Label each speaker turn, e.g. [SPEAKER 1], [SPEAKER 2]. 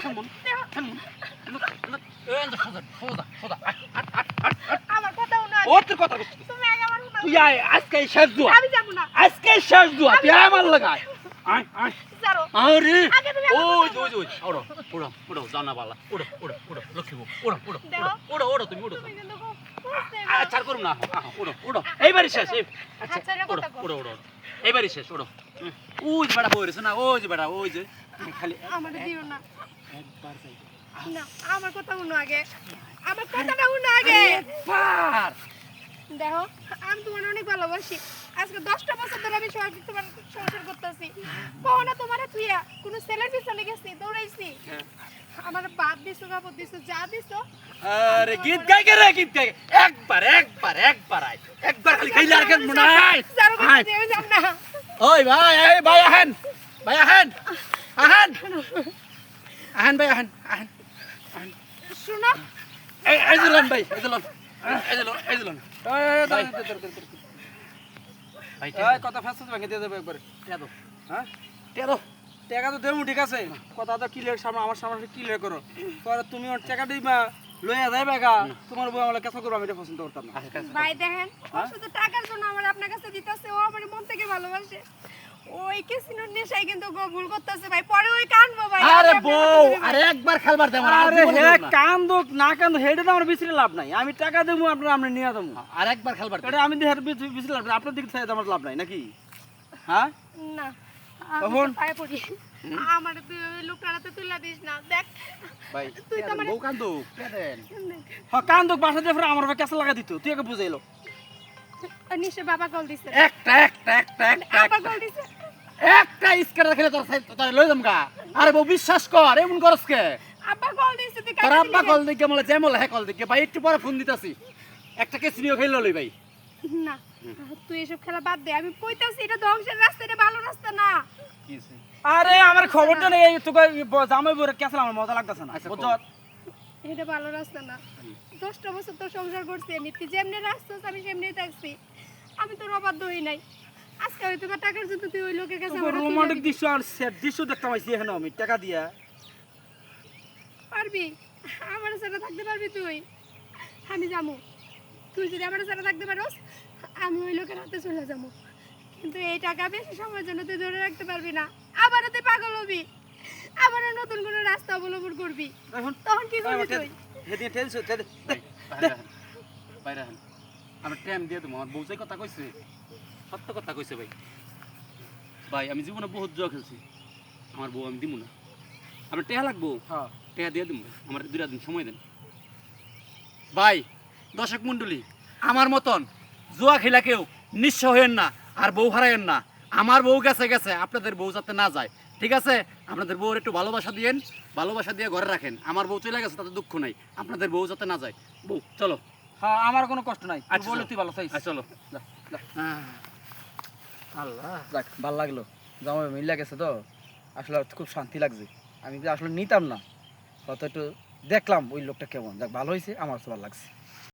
[SPEAKER 1] থামুন থামুন
[SPEAKER 2] আমার কথা শুনো আগে।
[SPEAKER 1] ও তোর কথা কইছিস
[SPEAKER 2] তুমি আগে আমার কথা
[SPEAKER 1] তুই আয় আজকে শেষ দুয়া
[SPEAKER 2] আমি যাব না।
[SPEAKER 1] আজকে শেষ দুয়া তুই আমার লাগায় আয় আয়
[SPEAKER 2] ছাড়ো।
[SPEAKER 1] আরে
[SPEAKER 2] আগে তুমি আমার
[SPEAKER 1] ওই
[SPEAKER 2] কথা
[SPEAKER 1] ওই ওই ওড়ো ওড়ো ওড়ো জানা বালা ওড়ো ওড়ো ওড়ো লক্ষ্মী বউ ওড়ো ওড়ো
[SPEAKER 2] দেখো।
[SPEAKER 1] ওড়ো ওড়ো তুমি ওড়ো
[SPEAKER 2] তুমি কিন্তু খুব বুঝতে
[SPEAKER 1] আচ্ছা করুম না ওড়ো ওড়ো এইবারই শেষ আচ্ছা
[SPEAKER 2] আচ্ছা, এটা
[SPEAKER 1] ওড়ো
[SPEAKER 2] কথা কও।
[SPEAKER 1] ওড়ো ওড়ো এইবারই শেষ ওড়ো ওই যে বেটা বই রয়েছে না ওই যে বেটা ওই যে খালি
[SPEAKER 2] আমার দিও না।
[SPEAKER 1] একবার যাই
[SPEAKER 2] না, আমার কথা শুনো আগে। আমার কথাটা শুনো আগে।
[SPEAKER 1] পার
[SPEAKER 2] দেখো, আমি তোমার অনেক ভালোবাসি। আজকে 10টা বছর ধরে আমি তোমার সংসার করতেছি। কখনো তোমার তুইয়া কোনো ছেলের পিছনে গেছি, দৌড়াইছি। আমার বাপ দিছো, কাপড় দিছো, যা দিছো।
[SPEAKER 1] আরে গীত গাই কে রে গীত গাই একবার একবার একবার আয় একবার খালি খাইলে আর কেন মনে হয়
[SPEAKER 2] ছাড়ো,
[SPEAKER 1] আয়।
[SPEAKER 2] আমি যাব না।
[SPEAKER 1] ওই ভাই এই ভাই আহেন আহেন আহেন ভাই আহেন আহেন
[SPEAKER 2] শুনো,
[SPEAKER 1] এই যে লন ভাই এই যে লন এই যে লন এই যে লন ভাই
[SPEAKER 3] এই কথা ফেসবুক ভেঙে দিয়ে দেবে একবারে।
[SPEAKER 1] টিয়া দাও
[SPEAKER 3] হ্যাঁ
[SPEAKER 1] টিয়া দাও
[SPEAKER 3] টাকা তো দেবো ঠিক আছে, কথা তো ক্লিয়ার সামনে আমার সামনে ক্লিয়ার করো। পরে তুমি ওর টাকা দিবা লইয়া যাই বেগা, তোমার বউ আমার কাছে করবো, আমি এটা পছন্দ করতাম না।
[SPEAKER 2] ভাই দেখেন, ও শুধু টাকার জন্য আমার আপনার কাছে দিতেছে। ও আমার মন থেকে ভালোবাসে। ওই কেসিনোর নেশায় কিন্তু গো ভুল করতেছে ভাই। পরে ওই কানবো ভাই।
[SPEAKER 1] আরে
[SPEAKER 2] আমি আপনার
[SPEAKER 1] বউ
[SPEAKER 2] কাছে দিবো।
[SPEAKER 1] আরে একবার খেলবার দে আমার
[SPEAKER 3] আরে হে কান্দুক না কান্দুক হেডে তো আমার বেশি লাভ নাই, আমি টাকা দেবো আপনার আমরা নিয়ে দেবো,
[SPEAKER 1] আর একবার খেলবার দে
[SPEAKER 3] এটা আমি দেহের বেশি লাভ নাই, আপনার দিক থেকে আমার লাভ নাই নাকি? হ্যাঁ
[SPEAKER 2] না,
[SPEAKER 3] তখন?
[SPEAKER 2] আমি পায়ে পড়ি। আমার তুই ওই লোকটাতে তুলে দিস না। দেখ,
[SPEAKER 1] ভাই
[SPEAKER 2] তুই তো আমার
[SPEAKER 1] বউ কান্দু কে দেন
[SPEAKER 3] হ্যাঁ কান্দুক বাসা দিয়ে ফের আমার কেসে লাগা দিত, তুই একে বুঝাইলো।
[SPEAKER 2] নিশ্চয় বাবা কল দিছে।
[SPEAKER 1] একটা একটা একটা একটা
[SPEAKER 2] আপা কল দিছে।
[SPEAKER 1] একটা স্কেটার খেলে তোর লই যাম গা আরে বউ বিশ্বাস কর এমন করস কে
[SPEAKER 2] আপা কল দিছে, তুই
[SPEAKER 1] তোর
[SPEAKER 2] কাকে
[SPEAKER 1] আব্বা
[SPEAKER 2] দিলি?
[SPEAKER 1] কল দিকে মলে যে মলে হ্যাঁ কল দিকে ভাই একটু পরে ফোন দিতাছি একটা কেস নিয়ে খেলে লই ভাই
[SPEAKER 2] না, তুই এসব খেলা বাদ দে। আমি কইতাছি এটা ধ্বংসের রাস্তা, এটা ভালো রাস্তা না।
[SPEAKER 3] আরে আমার খবরটা নেই, তোকে জামাই বউরে কেসে আমার মজা লাগতেছে না,
[SPEAKER 1] আচ্ছা,
[SPEAKER 3] বুঝছো?
[SPEAKER 2] এটা ভালো রাস্তা না। 10টা বছর তো সংসার করছি আমি। তুই যেমনি রাস্তাস আমি সেমনি থাকছি। আমি তোর অবাধ্য হই নাই। আজকে হয়তো বা টাকার জন্য তুই ওই লোকের কাছে আমার
[SPEAKER 3] রোমান্টিক দৃশ্য আর সেট দৃশ্য দেখতে পাইছি এখানে আমি টাকা দিয়া।
[SPEAKER 2] পারবি? আমার সাথে থাকতে পারবি তুই? আমি যাবো। তুই যদি আমার সাথে থাকতে পারোস, আমি ওই লোকের হাতে চলে যাবো। কিন্তু এই টাকা বেশি সময়ের জন্য তুই ধরে রাখতে পারবি না। আবারও তুই পাগল হবি। আবারও নতুন কোনো রাস্তা অবলম্বন করবি।
[SPEAKER 3] এখন
[SPEAKER 2] তখন কি করবি তুই?
[SPEAKER 3] হেদিন টেনশন
[SPEAKER 1] বাইরে হন আমি টাইম দিয়ে দেবো আমার বউ যে কথা কইছে সত্য কথা কইছে ভাই ভাই আমি জীবনে বহুত জুয়া খেলছি আমার বউ আমি দিব না আমার টেহা লাগবো
[SPEAKER 3] হ্যাঁ
[SPEAKER 1] টেহা দিয়ে দেবো আমার 2 দিন সময় দেন ভাই দর্শক মণ্ডলী আমার মতন জুয়া খেলা কেউ নিঃস্ব হইেন না আর বউ হারায়েন না আমার বউ গেছে গেছে আপনাদের বউ যাতে না যায় ঠিক আছে আপনাদের বউর একটু ভালোবাসা দিয়েন ভালোবাসা দিয়ে ঘরে রাখেন আমার বউ চলে গেছে তাতে দুঃখ নাই আপনাদের বউ যাতে না যায় বউ চলো
[SPEAKER 3] হ্যাঁ আমার কোনো কষ্ট নাই, তুই
[SPEAKER 1] আচ্ছা,
[SPEAKER 3] বলে
[SPEAKER 1] চলো।
[SPEAKER 3] তুই ভালো চাইছিস।
[SPEAKER 1] চলো
[SPEAKER 3] যা, যা।
[SPEAKER 1] আল্লাহ
[SPEAKER 3] যাক ভালো লাগলো, জামাই মিলে গেছে তো আসলে খুব শান্তি লাগছে। আমি তো আসলে নিতাম না, কত একটু দেখলাম ওই লোকটা কেমন, যাক ভালো হয়েছে, আমার তো ভালো লাগছে।